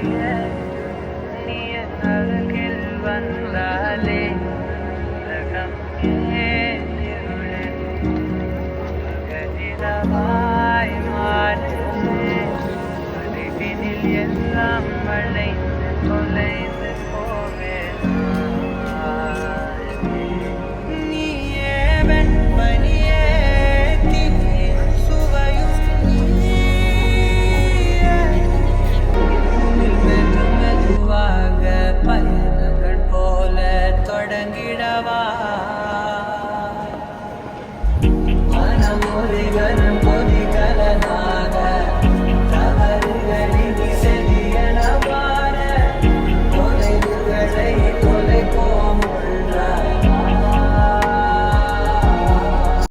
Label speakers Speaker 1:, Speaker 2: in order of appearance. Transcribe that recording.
Speaker 1: நீ என் அருகில் வந்தாலே உலகம் ஏன் இருளென் கதிரவாய் மாறுதே தொலைவினில் எல்லாம் வளைந்து தொலைந்து போவே நீயே வெண்பனியே தீயின் சுவையும் நீயே மெது மெதுவாக பயணங்கள் போல தொடங்கிடவா மனம் ஒரு